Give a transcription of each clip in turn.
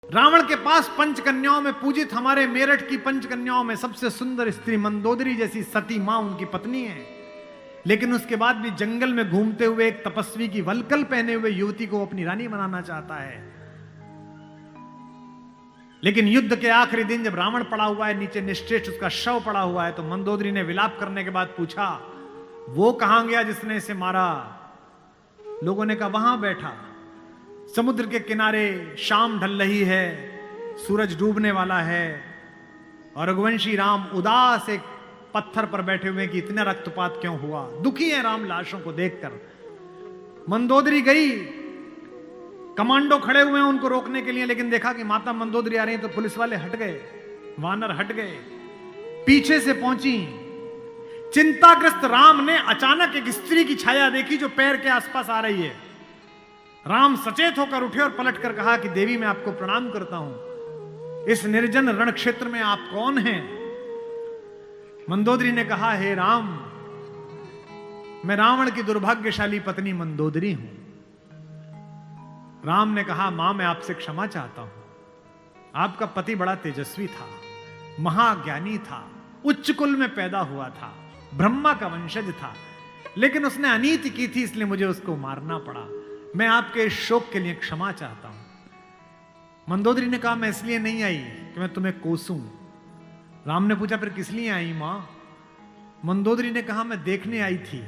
रावण के पास पंचकन्याओं में पूजित हमारे मेरठ की पंचकन्याओं में सबसे सुंदर स्त्री मंदोदरी जैसी सती मां उनकी पत्नी है, लेकिन उसके बाद भी जंगल में घूमते हुए एक तपस्वी की वलकल पहने हुए युवती को अपनी रानी बनाना चाहता है। लेकिन युद्ध के आखिरी दिन जब रावण पड़ा हुआ है, नीचे निश्चेष्ट उसका शव पड़ा हुआ है, तो मंदोदरी ने विलाप करने के बाद पूछा, वो कहां गया जिसने इसे मारा? लोगों ने कहा वहां बैठा। समुद्र के किनारे शाम ढल रही है, सूरज डूबने वाला है और रघुवंशी राम उदास एक पत्थर पर बैठे हुए कि इतना रक्तपात क्यों हुआ, दुखी है राम लाशों को देखकर। मंदोदरी गई, कमांडो खड़े हुए हैं उनको रोकने के लिए, लेकिन देखा कि माता मंदोदरी आ रही है तो पुलिस वाले हट गए, वानर हट गए, पीछे से पहुंची। चिंताग्रस्त राम ने अचानक एक स्त्री की छाया देखी जो पैर के आसपास आ रही है। राम सचेत होकर उठे और पलटकर कहा कि देवी मैं आपको प्रणाम करता हूं, इस निर्जन रण क्षेत्र में आप कौन हैं? मंदोदरी ने कहा, हे राम, मैं रावण की दुर्भाग्यशाली पत्नी मंदोदरी हूं। राम ने कहा, मां मैं आपसे क्षमा चाहता हूं, आपका पति बड़ा तेजस्वी था, महाज्ञानी था, उच्च कुल में पैदा हुआ था, ब्रह्मा का वंशज था, लेकिन उसने अनीति की थी इसलिए मुझे उसको मारना पड़ा। मैं आपके इस शोक के लिए क्षमा चाहता हूं। मंदोदरी ने कहा, मैं इसलिए नहीं आई कि मैं तुम्हें कोसूं। राम ने पूछा, फिर किस लिए आई मां? मंदोदरी ने कहा, मैं देखने आई थी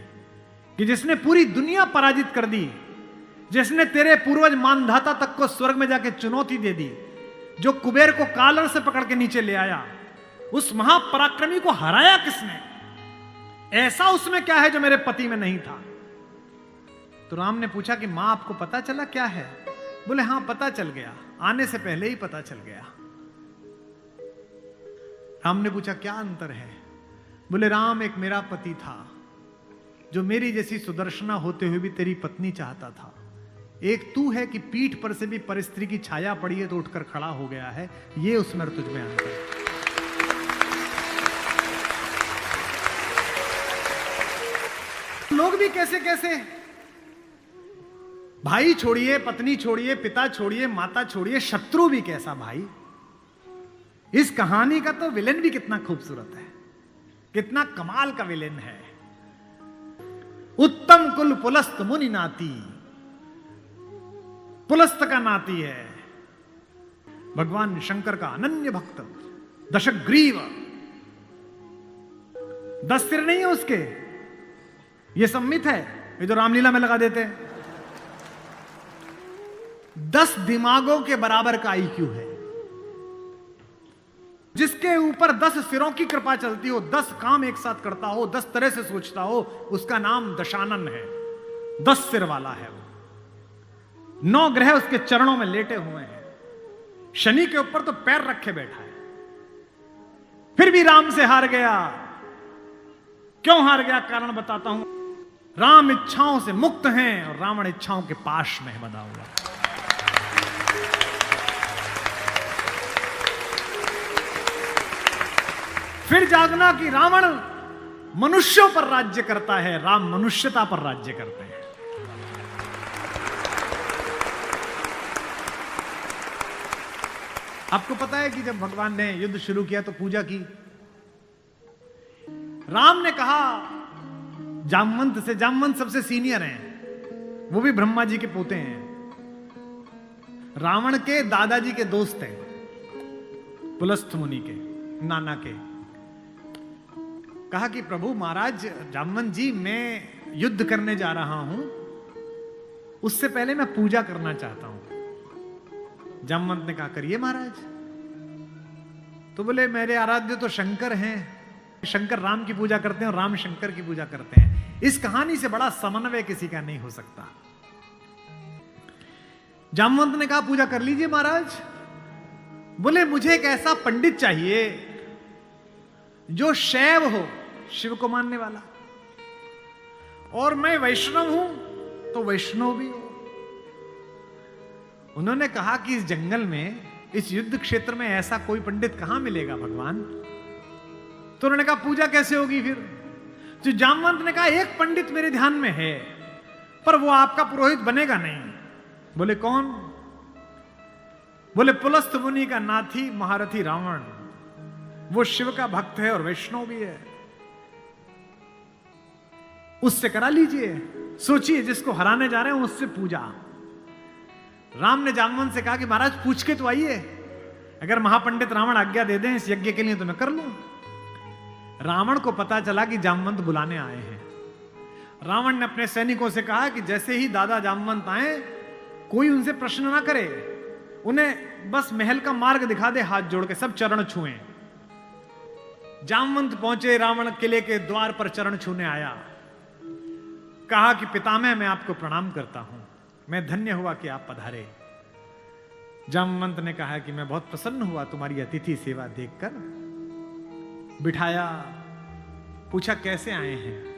कि जिसने पूरी दुनिया पराजित कर दी, जिसने तेरे पूर्वज मानधाता तक को स्वर्ग में जाके चुनौती दे दी, जो कुबेर को कालर से पकड़ के नीचे ले आया, उस महापराक्रमी को हराया किसने? ऐसा उसमें क्या है जो मेरे पति में नहीं था? तो राम ने पूछा कि मां आपको पता चला क्या है? बोले हां पता चल गया, आने से पहले ही पता चल गया। राम ने पूछा क्या अंतर है? बोले राम एक मेरा पति था जो मेरी जैसी सुदर्शना होते हुए भी तेरी पत्नी चाहता था, एक तू है कि पीठ पर से भी परिस्त्री की छाया पड़ी है तो उठकर खड़ा हो गया है, ये उसमें तुझ में अंतर है। लोग भी कैसे कैसे, भाई छोड़िए, पत्नी छोड़िए, पिता छोड़िए, माता छोड़िए, शत्रु भी कैसा भाई। इस कहानी का तो विलेन भी कितना खूबसूरत है, कितना कमाल का विलेन है। उत्तम कुल पुलस्त मुनि नाती, पुलस्त का नाती है भगवान शंकर का अनन्य भक्त, दशग्रीव, 10 सिर नहीं है उसके, ये सम्मित है, ये जो रामलीला में लगा देते हैं। 10 दिमागों के बराबर का आईक्यू है, जिसके ऊपर 10 सिरों की कृपा चलती हो, 10 काम एक साथ करता हो, 10 तरह से सोचता हो, उसका नाम दशानन है। 10 सिर वाला है वो, 9 ग्रह उसके चरणों में लेटे हुए हैं, शनि के ऊपर तो पैर रखे बैठा है। फिर भी राम से हार गया। क्यों हार गया? कारण बताता हूं। राम इच्छाओं से मुक्त हैं और रावण इच्छाओं के पाश में बंधा हुआ। फिर जागना कि रावण मनुष्यों पर राज्य करता है, राम मनुष्यता पर राज्य करते हैं। आपको पता है कि जब भगवान ने युद्ध शुरू किया तो पूजा की। राम ने कहा जामवंत से, जामवंत सबसे सीनियर हैं, वो भी ब्रह्मा जी के पोते हैं, रावण के दादाजी के दोस्त हैं, पुलस्थ मुनि के नाना के। कहा कि प्रभु महाराज जामवंत जी, मैं युद्ध करने जा रहा हूं, उससे पहले मैं पूजा करना चाहता हूं। जामवंत ने कहा करिए महाराज। तो बोले मेरे आराध्य तो शंकर हैं, शंकर राम की पूजा करते हैं और राम शंकर की पूजा करते हैं, इस कहानी से बड़ा समन्वय किसी का नहीं हो सकता। जामवंत ने कहा पूजा कर लीजिए महाराज। बोले मुझे एक ऐसा पंडित चाहिए जो शैव हो, शिव को मानने वाला, और मैं वैष्णव हूं तो वैष्णव भी हो। उन्होंने कहा कि इस जंगल में, इस युद्ध क्षेत्र में ऐसा कोई पंडित कहां मिलेगा भगवान? तो उन्होंने कहा पूजा कैसे होगी फिर? तो जामवंत ने कहा एक पंडित मेरे ध्यान में है, पर वो आपका पुरोहित बनेगा नहीं। बोले कौन? बोले पुलस्त मुनि का नाथी महारथी रावण, वो शिव का भक्त है और वैष्णव भी है, उससे करा लीजिए। सोचिए जिसको हराने जा रहे हैं उससे पूजा। राम ने जामवंत से कहा कि महाराज पूछ के तो आइए, अगर महापंडित रावण आज्ञा दे दें इस यज्ञ के लिए तो मैं कर लूं। रावण को पता चला कि जामवंत बुलाने आए हैं। रावण ने अपने सैनिकों से कहा कि जैसे ही दादा जामवंत आए कोई उनसे प्रश्न ना करे, उन्हें बस महल का मार्ग दिखा दे, हाथ जोड़ के सब चरण छुएं। जामवंत पहुंचे, रावण किले के द्वार पर चरण छूने आया, कहा कि पितामह मैं आपको प्रणाम करता हूं, मैं धन्य हुआ कि आप पधारे। जामवंत ने कहा कि मैं बहुत प्रसन्न हुआ तुम्हारी अतिथि सेवा देखकर। बिठाया, पूछा कैसे आए हैं।